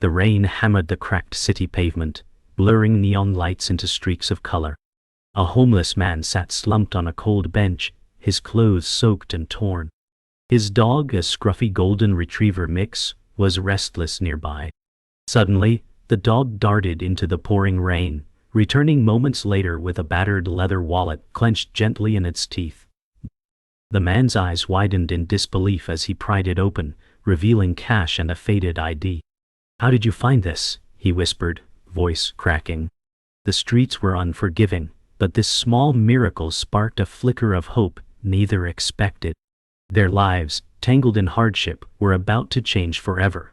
The rain hammered the cracked city pavement, blurring neon lights into streaks of color. A homeless man sat slumped on a cold bench, his clothes soaked and torn. His dog, a scruffy golden retriever mix, was restless nearby. Suddenly, the dog darted into the pouring rain, returning moments later with a battered leather wallet clenched gently in its teeth. The man's eyes widened in disbelief as he pried it open, revealing cash and a faded ID. "How did you find this?" he whispered, voice cracking. The streets were unforgiving, but this small miracle sparked a flicker of hope neither expected. Their lives, tangled in hardship, were about to change forever,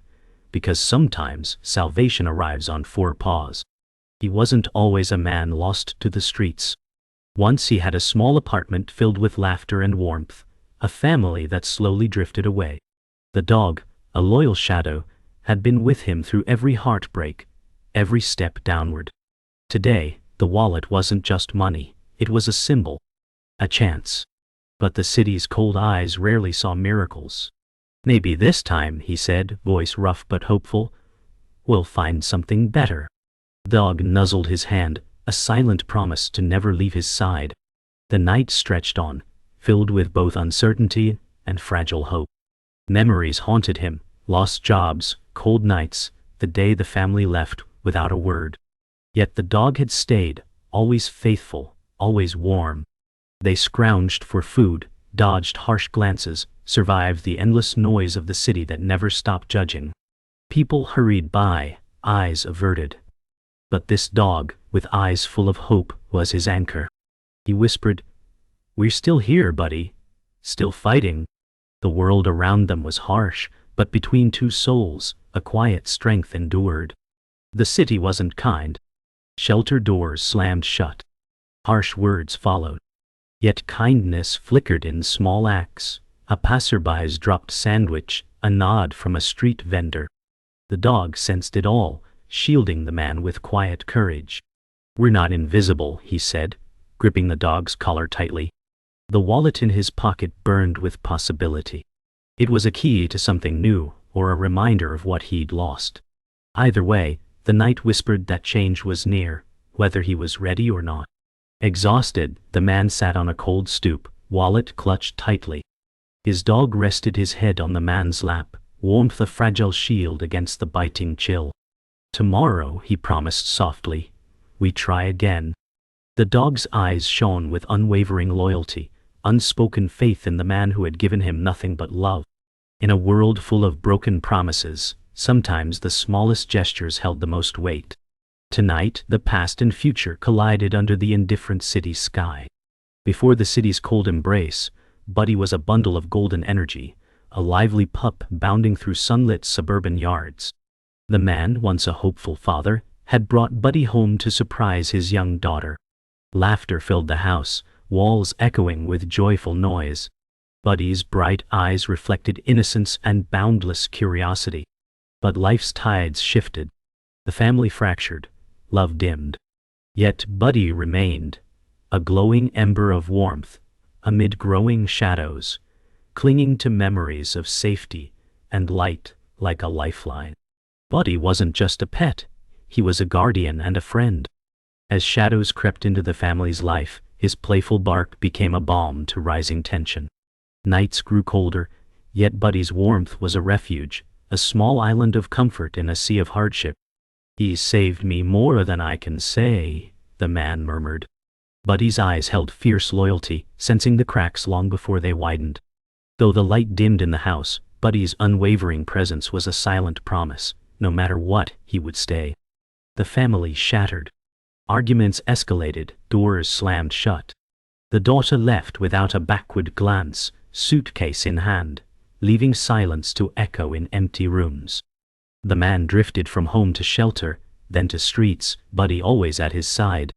because sometimes salvation arrives on 4 paws. He wasn't always a man lost to the streets. Once he had a small apartment filled with laughter and warmth, a family that slowly drifted away. The dog, a loyal shadow, had been with him through every heartbreak, every step downward. Today, the wallet wasn't just money, it was a symbol, a chance. But the city's cold eyes rarely saw miracles. "Maybe this time," he said, voice rough but hopeful, "we'll find something better." The dog nuzzled his hand, a silent promise to never leave his side. The night stretched on, filled with both uncertainty and fragile hope. Memories haunted him, lost jobs, cold nights, the day the family left without a word. Yet the dog had stayed, always faithful, always warm. They scrounged for food, dodged harsh glances, survived the endless noise of the city that never stopped judging. People hurried by, eyes averted. But this dog, with eyes full of hope, was his anchor. He whispered, "We're still here, buddy. Still fighting." The world around them was harsh, but between two souls, a quiet strength endured. The city wasn't kind. Shelter doors slammed shut. Harsh words followed. Yet kindness flickered in small acts. A passerby's dropped sandwich, a nod from a street vendor. The dog sensed it all, shielding the man with quiet courage. "We're not invisible," he said, gripping the dog's collar tightly. The wallet in his pocket burned with possibility. It was a key to something new, or a reminder of what he'd lost. Either way, the night whispered that change was near, whether he was ready or not. Exhausted, the man sat on a cold stoop, wallet clutched tightly. His dog rested his head on the man's lap, warmth a fragile shield against the biting chill. "Tomorrow," he promised softly, "we try again." The dog's eyes shone with unwavering loyalty, unspoken faith in the man who had given him nothing but love. In a world full of broken promises, sometimes the smallest gestures held the most weight. Tonight, the past and future collided under the indifferent city sky. Before the city's cold embrace, Buddy was a bundle of golden energy, a lively pup bounding through sunlit suburban yards. The man, once a hopeful father, had brought Buddy home to surprise his young daughter. Laughter filled the house, walls echoing with joyful noise. Buddy's bright eyes reflected innocence and boundless curiosity. But life's tides shifted. The family fractured, love dimmed. Yet Buddy remained, a glowing ember of warmth, amid growing shadows, clinging to memories of safety and light like a lifeline. Buddy wasn't just a pet, he was a guardian and a friend. As shadows crept into the family's life, his playful bark became a balm to rising tension. Nights grew colder, yet Buddy's warmth was a refuge, a small island of comfort in a sea of hardship. "He saved me more than I can say," the man murmured. Buddy's eyes held fierce loyalty, sensing the cracks long before they widened. Though the light dimmed in the house, Buddy's unwavering presence was a silent promise. No matter what, he would stay. The family shattered. Arguments escalated, doors slammed shut. The daughter left without a backward glance, suitcase in hand, leaving silence to echo in empty rooms. The man drifted from home to shelter, then to streets, Buddy always at his side.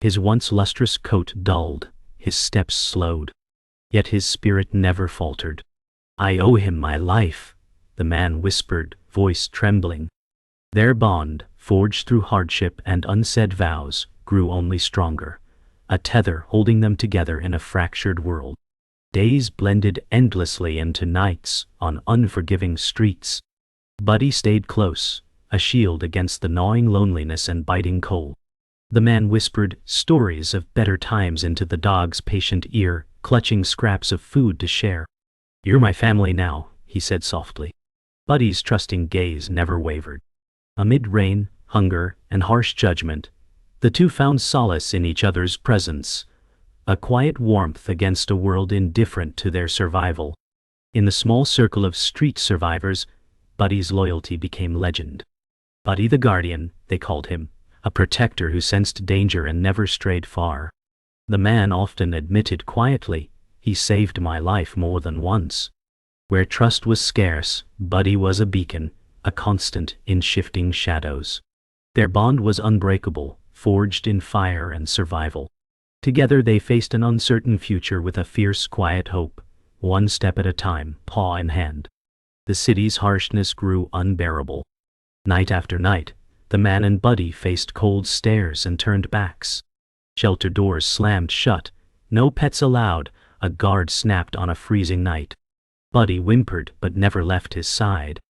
His once lustrous coat dulled, his steps slowed. Yet his spirit never faltered. "I owe him my life," the man whispered, voice trembling. Their bond, forged through hardship and unsaid vows, grew only stronger, a tether holding them together in a fractured world. Days blended endlessly into nights on unforgiving streets. Buddy stayed close, a shield against the gnawing loneliness and biting cold. The man whispered stories of better times into the dog's patient ear, clutching scraps of food to share. "You're my family now," he said softly. Buddy's trusting gaze never wavered. Amid rain, hunger, and harsh judgment, the two found solace in each other's presence, a quiet warmth against a world indifferent to their survival. In the small circle of street survivors, Buddy's loyalty became legend. Buddy the Guardian, they called him, a protector who sensed danger and never strayed far. The man often admitted quietly, "He saved my life more than once." Where trust was scarce, Buddy was a beacon, a constant in shifting shadows. Their bond was unbreakable, forged in fire and survival. Together they faced an uncertain future with a fierce, quiet hope, one step at a time, paw in hand. The city's harshness grew unbearable. Night after night, the man and Buddy faced cold stares and turned backs. Shelter doors slammed shut, no pets allowed, a guard snapped on a freezing night. Buddy whimpered but never left his side.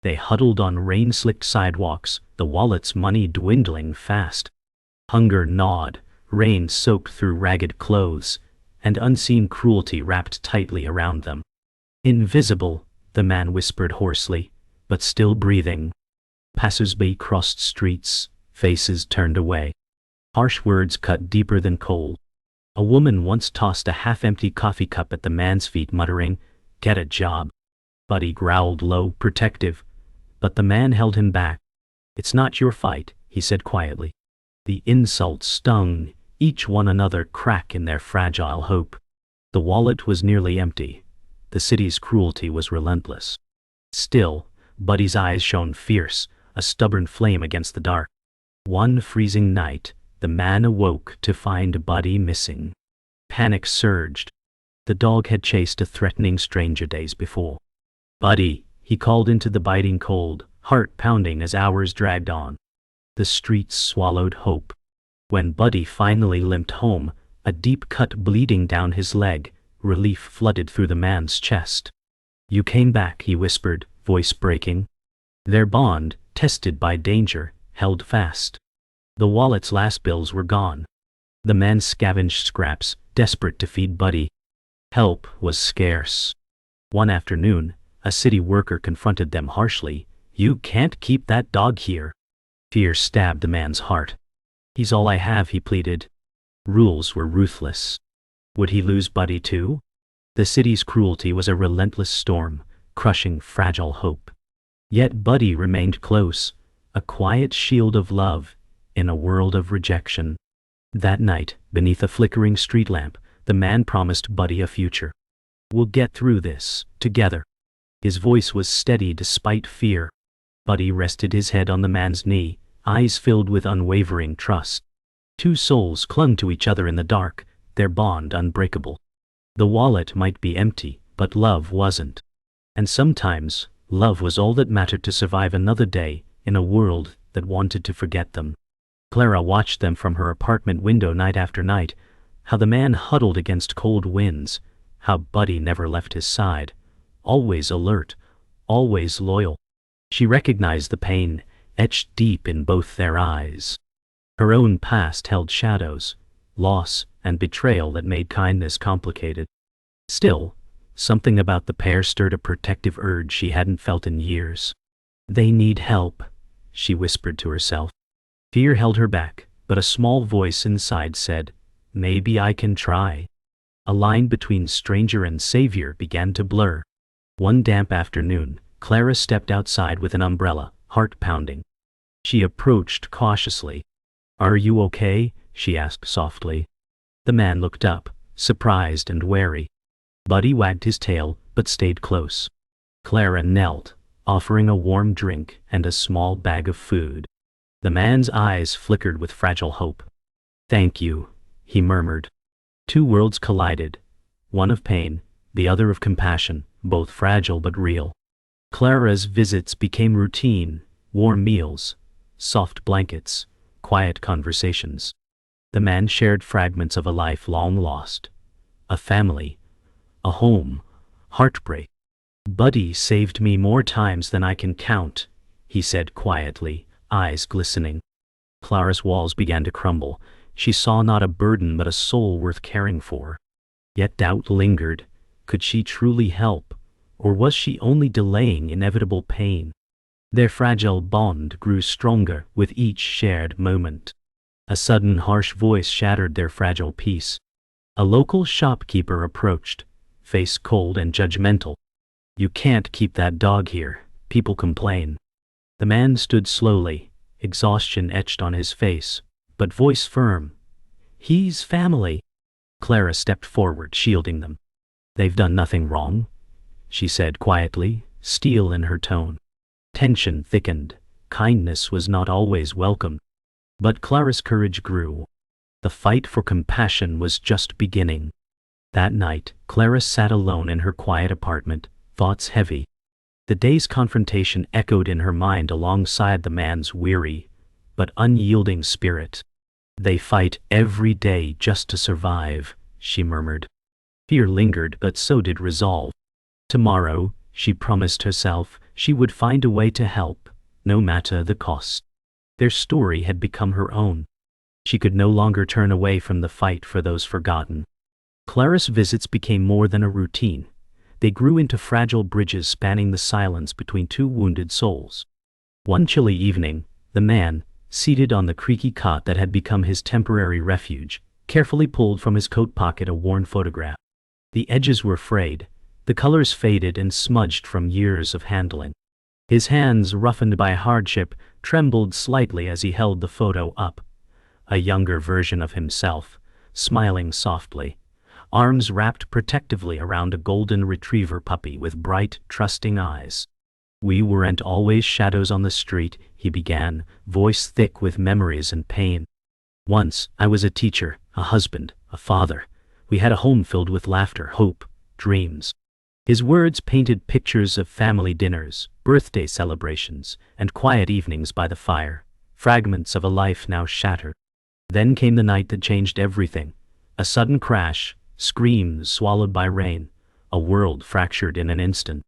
They huddled on rain-slicked sidewalks, the wallet's money dwindling fast. Hunger gnawed, rain soaked through ragged clothes, and unseen cruelty wrapped tightly around them. "Invisible," the man whispered hoarsely, but still breathing. Passers-by crossed streets, faces turned away. Harsh words cut deeper than coal. A woman once tossed a half-empty coffee cup at the man's feet, muttering, "Get a job." Buddy growled low, protective, but the man held him back. "It's not your fight," he said quietly. The insults stung, each one another crack in their fragile hope. The wallet was nearly empty. The city's cruelty was relentless. Still, Buddy's eyes shone fierce, a stubborn flame against the dark. One freezing night, the man awoke to find Buddy missing. Panic surged. The dog had chased a threatening stranger days before. "Buddy," he called into the biting cold, heart pounding as hours dragged on. The streets swallowed hope. When Buddy finally limped home, a deep cut bleeding down his leg, relief flooded through the man's chest. "You came back," he whispered, voice breaking. Their bond, tested by danger, held fast. The wallet's last bills were gone. The man scavenged scraps, desperate to feed Buddy. Help was scarce. One afternoon, a city worker confronted them harshly. "You can't keep that dog here." Fear stabbed the man's heart. "He's all I have," he pleaded. Rules were ruthless. Would he lose Buddy too? The city's cruelty was a relentless storm, crushing fragile hope. Yet Buddy remained close, a quiet shield of love, in a world of rejection. That night, beneath a flickering street lamp, the man promised Buddy a future. "We'll get through this, together." His voice was steady despite fear. Buddy rested his head on the man's knee, eyes filled with unwavering trust. Two souls clung to each other in the dark, their bond unbreakable. The wallet might be empty, but love wasn't. And sometimes, love was all that mattered to survive another day in a world that wanted to forget them. Clara watched them from her apartment window night after night, how the man huddled against cold winds, how Buddy never left his side, always alert, always loyal. She recognized the pain, etched deep in both their eyes. Her own past held shadows, loss, and betrayal that made kindness complicated. Still, something about the pair stirred a protective urge she hadn't felt in years. "They need help," she whispered to herself. Fear held her back, but a small voice inside said, "Maybe I can try." A line between stranger and savior began to blur. One damp afternoon, Clara stepped outside with an umbrella, heart pounding. She approached cautiously. "Are you okay?" she asked softly. The man looked up, surprised and wary. Buddy wagged his tail, but stayed close. Clara knelt, offering a warm drink and a small bag of food. The man's eyes flickered with fragile hope. "Thank you," he murmured. Two worlds collided, one of pain, the other of compassion, both fragile but real. Clara's visits became routine, warm meals, soft blankets, quiet conversations. The man shared fragments of a life long lost, a family, a home, heartbreak. "Buddy saved me more times than I can count," he said quietly, eyes glistening. Clara's walls began to crumble. She saw not a burden but a soul worth caring for. Yet doubt lingered. Could she truly help, or was she only delaying inevitable pain? Their fragile bond grew stronger with each shared moment. A sudden harsh voice shattered their fragile peace. A local shopkeeper approached, face cold and judgmental. "You can't keep that dog here. People complain." The man stood slowly, exhaustion etched on his face, but voice firm. "He's family." Clara stepped forward, shielding them. "They've done nothing wrong," she said quietly, steel in her tone. Tension thickened. Kindness was not always welcome. But Clara's courage grew. The fight for compassion was just beginning. That night, Clara sat alone in her quiet apartment, thoughts heavy. The day's confrontation echoed in her mind alongside the man's weary but unyielding spirit. "They fight every day just to survive," she murmured. Fear lingered, but so did resolve. Tomorrow, she promised herself, she would find a way to help, no matter the cost. Their story had become her own. She could no longer turn away from the fight for those forgotten. Clara's visits became more than a routine. They grew into fragile bridges spanning the silence between two wounded souls. One chilly evening, the man, seated on the creaky cot that had become his temporary refuge, carefully pulled from his coat pocket a worn photograph. The edges were frayed, the colors faded and smudged from years of handling. His hands, roughened by hardship, trembled slightly as he held the photo up. A younger version of himself, smiling softly, arms wrapped protectively around a golden retriever puppy with bright, trusting eyes. "We weren't always shadows on the street," he began, voice thick with memories and pain. "Once, I was a teacher, a husband, a father. We had a home filled with laughter, hope, dreams." His words painted pictures of family dinners, birthday celebrations, and quiet evenings by the fire, fragments of a life now shattered. Then came the night that changed everything. A sudden crash, screams swallowed by rain, a world fractured in an instant.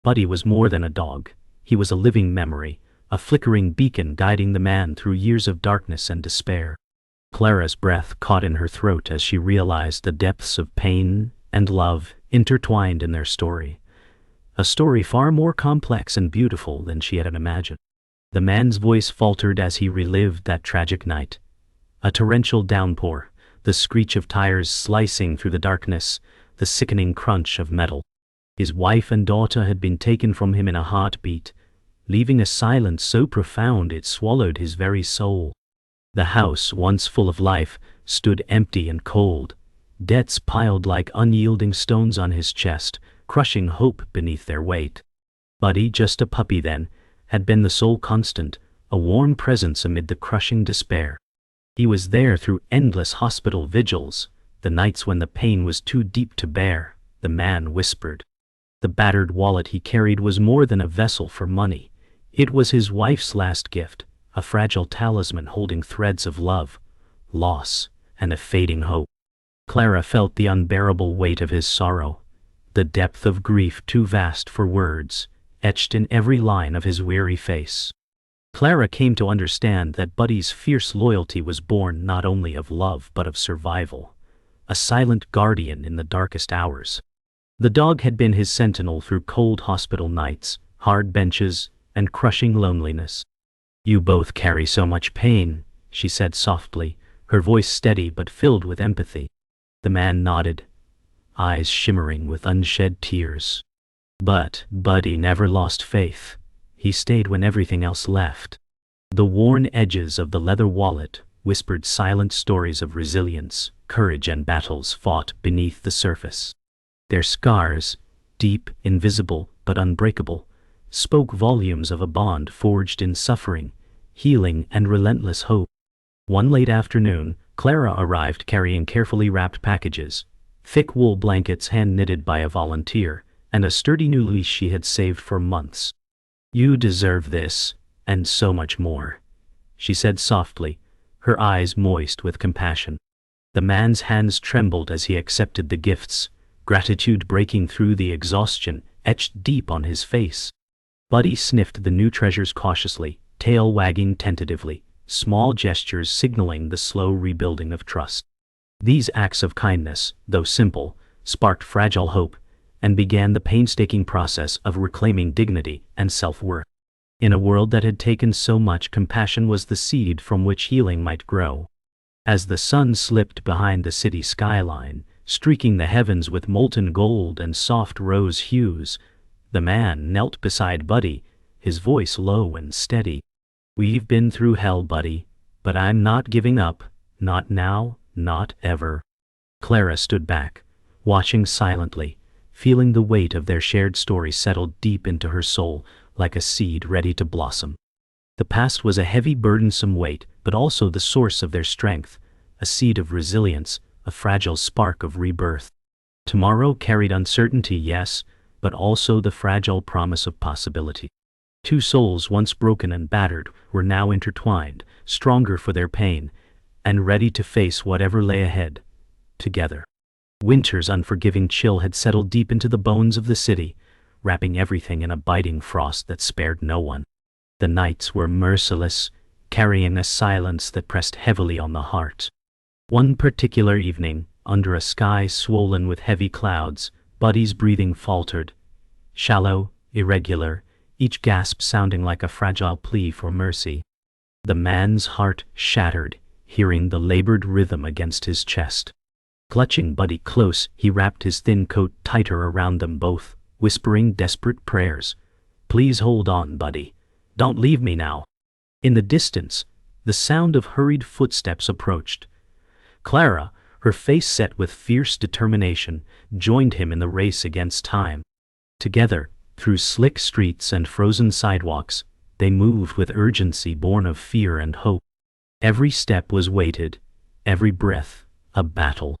Buddy was more than a dog. He was a living memory, a flickering beacon guiding the man through years of darkness and despair. Clara's breath caught in her throat as she realized the depths of pain and love intertwined in their story. A story far more complex and beautiful than she had imagined. The man's voice faltered as he relived that tragic night. A torrential downpour, the screech of tires slicing through the darkness, the sickening crunch of metal. His wife and daughter had been taken from him in a heartbeat, leaving a silence so profound it swallowed his very soul. The house, once full of life, stood empty and cold, debts piled like unyielding stones on his chest, crushing hope beneath their weight. Buddy, just a puppy then, had been the sole constant, a warm presence amid the crushing despair. He was there through endless hospital vigils, the nights when the pain was too deep to bear, the man whispered. The battered wallet he carried was more than a vessel for money. It was his wife's last gift, a fragile talisman holding threads of love, loss, and a fading hope. Clara felt the unbearable weight of his sorrow, the depth of grief too vast for words, etched in every line of his weary face. Clara came to understand that Buddy's fierce loyalty was born not only of love but of survival, a silent guardian in the darkest hours. The dog had been his sentinel through cold hospital nights, hard benches, and crushing loneliness. "You both carry so much pain," she said softly, her voice steady but filled with empathy. The man nodded, eyes shimmering with unshed tears. But Buddy never lost faith. He stayed when everything else left. The worn edges of the leather wallet whispered silent stories of resilience, courage, and battles fought beneath the surface. Their scars, deep, invisible, but unbreakable, spoke volumes of a bond forged in suffering, healing, and relentless hope. One late afternoon, Clara arrived carrying carefully wrapped packages, thick wool blankets hand-knitted by a volunteer, and a sturdy new leash she had saved for months. "You deserve this, and so much more," she said softly, her eyes moist with compassion. The man's hands trembled as he accepted the gifts, gratitude breaking through the exhaustion etched deep on his face. Buddy sniffed the new treasures cautiously, tail wagging tentatively, small gestures signaling the slow rebuilding of trust. These acts of kindness, though simple, sparked fragile hope, and began the painstaking process of reclaiming dignity and self-worth. In a world that had taken so much, compassion was the seed from which healing might grow. As the sun slipped behind the city skyline, streaking the heavens with molten gold and soft rose hues, the man knelt beside Buddy, his voice low and steady. "We've been through hell, Buddy, but I'm not giving up, not now, not ever." Clara stood back, watching silently, feeling the weight of their shared story settle deep into her soul like a seed ready to blossom. The past was a heavy, burdensome weight, but also the source of their strength, a seed of resilience, a fragile spark of rebirth. Tomorrow carried uncertainty, yes, but also the fragile promise of possibility. Two souls once broken and battered were now intertwined, stronger for their pain, and ready to face whatever lay ahead, together. Winter's unforgiving chill had settled deep into the bones of the city, wrapping everything in a biting frost that spared no one. The nights were merciless, carrying a silence that pressed heavily on the heart. One particular evening, under a sky swollen with heavy clouds, Buddy's breathing faltered, shallow, irregular, each gasp sounding like a fragile plea for mercy. The man's heart shattered, hearing the labored rhythm against his chest. Clutching Buddy close, he wrapped his thin coat tighter around them both, whispering desperate prayers. "Please hold on, Buddy. Don't leave me now." In the distance, the sound of hurried footsteps approached. Clara, her face set with fierce determination, joined him in the race against time. Together, through slick streets and frozen sidewalks, they moved with urgency born of fear and hope. Every step was weighted, every breath a battle.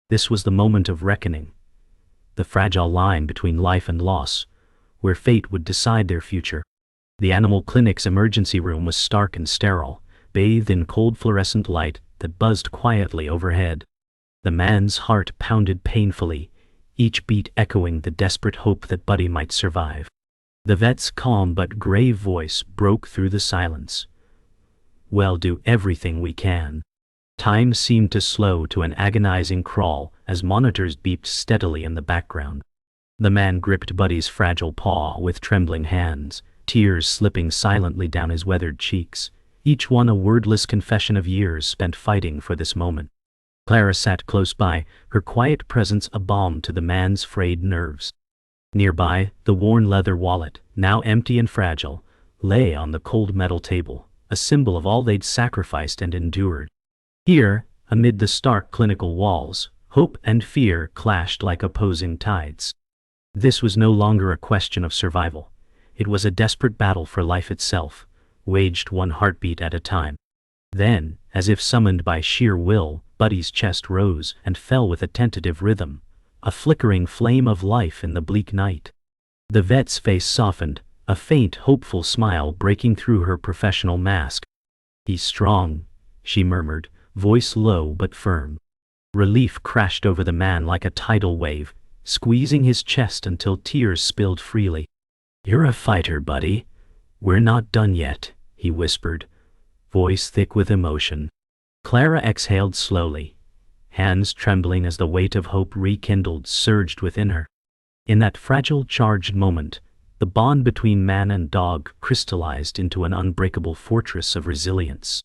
This was the moment of reckoning, the fragile line between life and loss, where fate would decide their future. The animal clinic's emergency room was stark and sterile, bathed in cold fluorescent light that buzzed quietly overhead. The man's heart pounded painfully, each beat echoing the desperate hope that Buddy might survive. The vet's calm but grave voice broke through the silence. "We'll do everything we can." Time seemed to slow to an agonizing crawl as monitors beeped steadily in the background. The man gripped Buddy's fragile paw with trembling hands, tears slipping silently down his weathered cheeks, each one a wordless confession of years spent fighting for this moment. Clara sat close by, her quiet presence a balm to the man's frayed nerves. Nearby, the worn leather wallet, now empty and fragile, lay on the cold metal table, a symbol of all they'd sacrificed and endured. Here, amid the stark clinical walls, hope and fear clashed like opposing tides. This was no longer a question of survival. It was a desperate battle for life itself, waged one heartbeat at a time. Then, as if summoned by sheer will, Buddy's chest rose and fell with a tentative rhythm, a flickering flame of life in the bleak night. The vet's face softened, a faint, hopeful smile breaking through her professional mask. "He's strong," she murmured, voice low but firm. Relief crashed over the man like a tidal wave, squeezing his chest until tears spilled freely. "You're a fighter, Buddy. We're not done yet," he whispered, voice thick with emotion. Clara exhaled slowly, hands trembling as the weight of hope rekindled surged within her. In that fragile, charged moment, the bond between man and dog crystallized into an unbreakable fortress of resilience.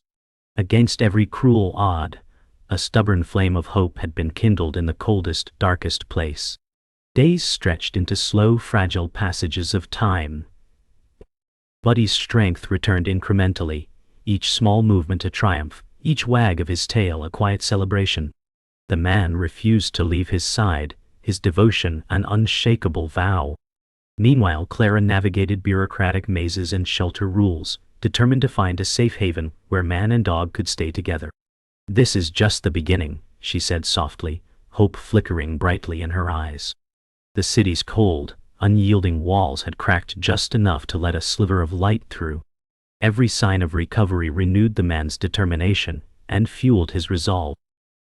Against every cruel odd, a stubborn flame of hope had been kindled in the coldest, darkest place. Days stretched into slow, fragile passages of time. Buddy's strength returned incrementally, each small movement a triumph, each wag of his tail a quiet celebration. The man refused to leave his side, his devotion an unshakable vow. Meanwhile, Clara navigated bureaucratic mazes and shelter rules, determined to find a safe haven where man and dog could stay together. "This is just the beginning," she said softly, hope flickering brightly in her eyes. The city's cold, unyielding walls had cracked just enough to let a sliver of light through. Every sign of recovery renewed the man's determination and fueled his resolve.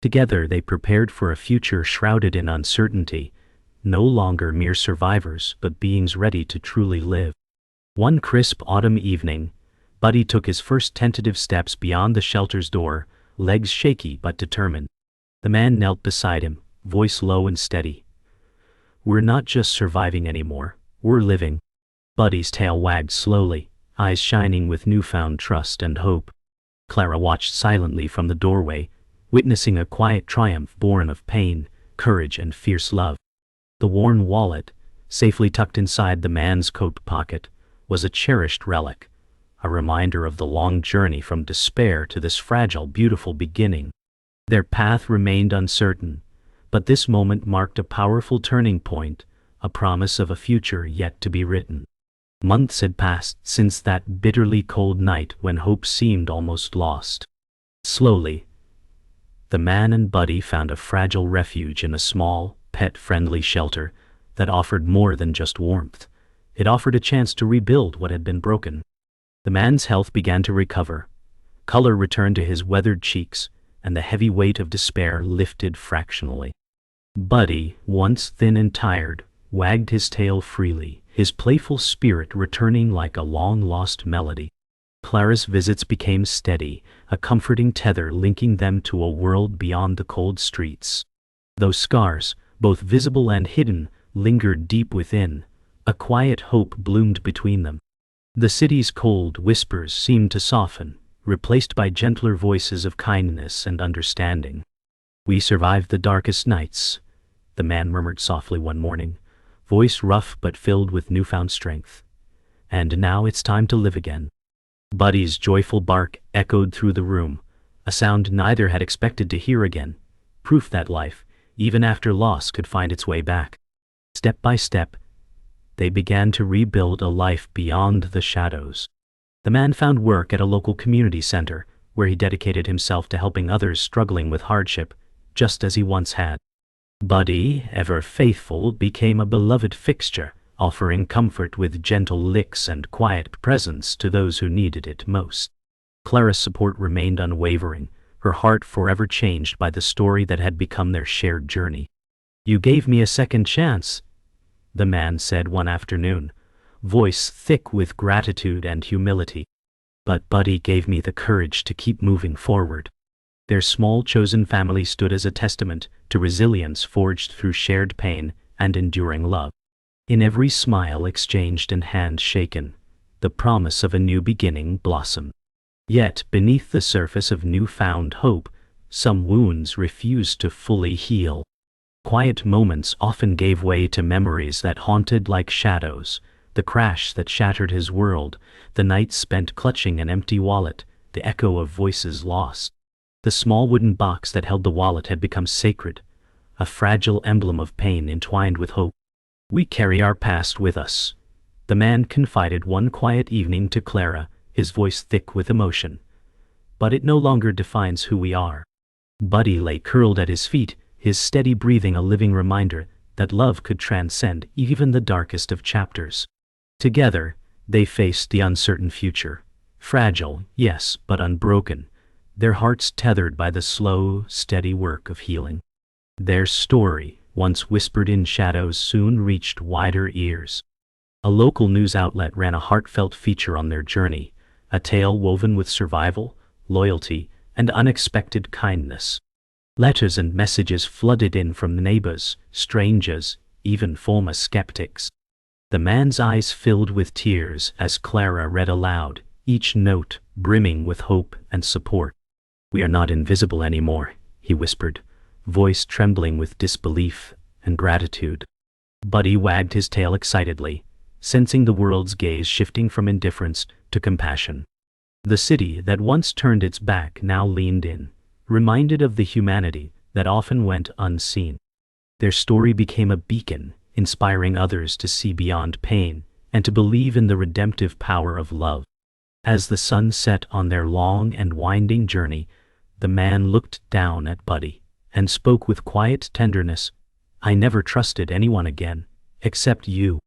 Together they prepared for a future shrouded in uncertainty, no longer mere survivors but beings ready to truly live. One crisp autumn evening, Buddy took his first tentative steps beyond the shelter's door, legs shaky but determined. The man knelt beside him, voice low and steady. "We're not just surviving anymore, we're living." Buddy's tail wagged slowly, eyes shining with newfound trust and hope. Clara watched silently from the doorway, witnessing a quiet triumph born of pain, courage, and fierce love. The worn wallet, safely tucked inside the man's coat pocket, was a cherished relic, a reminder of the long journey from despair to this fragile, beautiful beginning. Their path remained uncertain, but this moment marked a powerful turning point, a promise of a future yet to be written. Months had passed since that bitterly cold night when hope seemed almost lost. Slowly, the man and Buddy found a fragile refuge in a small, pet-friendly shelter that offered more than just warmth. It offered a chance to rebuild what had been broken. The man's health began to recover. Color returned to his weathered cheeks, and the heavy weight of despair lifted fractionally. Buddy, once thin and tired, wagged his tail freely, his playful spirit returning like a long-lost melody. Clara's visits became steady, a comforting tether linking them to a world beyond the cold streets. Those scars, both visible and hidden, lingered deep within. A quiet hope bloomed between them. The city's cold whispers seemed to soften, replaced by gentler voices of kindness and understanding. "We survived the darkest nights," the man murmured softly one morning, voice rough but filled with newfound strength. "And now it's time to live again." Buddy's joyful bark echoed through the room, a sound neither had expected to hear again, proof that life, even after loss, could find its way back. Step by step, they began to rebuild a life beyond the shadows. The man found work at a local community center, where he dedicated himself to helping others struggling with hardship, just as he once had. Buddy, ever faithful, became a beloved fixture, offering comfort with gentle licks and quiet presence to those who needed it most. Clara's support remained unwavering, her heart forever changed by the story that had become their shared journey. "You gave me a second chance," the man said one afternoon, voice thick with gratitude and humility. "But Buddy gave me the courage to keep moving forward." Their small chosen family stood as a testament to resilience forged through shared pain and enduring love. In every smile exchanged and hand shaken, the promise of a new beginning blossomed. Yet, beneath the surface of newfound hope, some wounds refused to fully heal. Quiet moments often gave way to memories that haunted like shadows, the crash that shattered his world, the nights spent clutching an empty wallet, the echo of voices lost. The small wooden box that held the wallet had become sacred, a fragile emblem of pain entwined with hope. "We carry our past with us," the man confided one quiet evening to Clara, his voice thick with emotion. "But it no longer defines who we are." Buddy lay curled at his feet, his steady breathing a living reminder that love could transcend even the darkest of chapters. Together, they faced the uncertain future. Fragile, yes, but unbroken, their hearts tethered by the slow, steady work of healing. Their story, once whispered in shadows, soon reached wider ears. A local news outlet ran a heartfelt feature on their journey, a tale woven with survival, loyalty, and unexpected kindness. Letters and messages flooded in from neighbors, strangers, even former skeptics. The man's eyes filled with tears as Clara read aloud, each note brimming with hope and support. "We are not invisible anymore," he whispered, voice trembling with disbelief and gratitude. Buddy wagged his tail excitedly, sensing the world's gaze shifting from indifference to compassion. The city that once turned its back now leaned in, reminded of the humanity that often went unseen. Their story became a beacon, inspiring others to see beyond pain and to believe in the redemptive power of love. As the sun set on their long and winding journey, the man looked down at Buddy and spoke with quiet tenderness. "I never trusted anyone again, except you."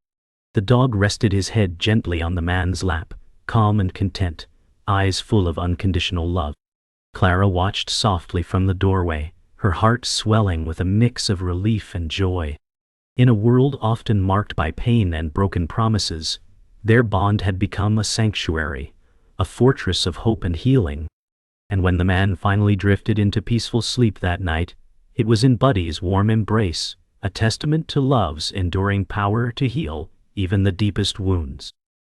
The dog rested his head gently on the man's lap, calm and content, eyes full of unconditional love. Clara watched softly from the doorway, her heart swelling with a mix of relief and joy. In a world often marked by pain and broken promises, Their bond had become a sanctuary, a fortress of hope and healing. And when the man finally drifted into peaceful sleep that night, it was in Buddy's warm embrace, a testament to love's enduring power to heal even the deepest wounds.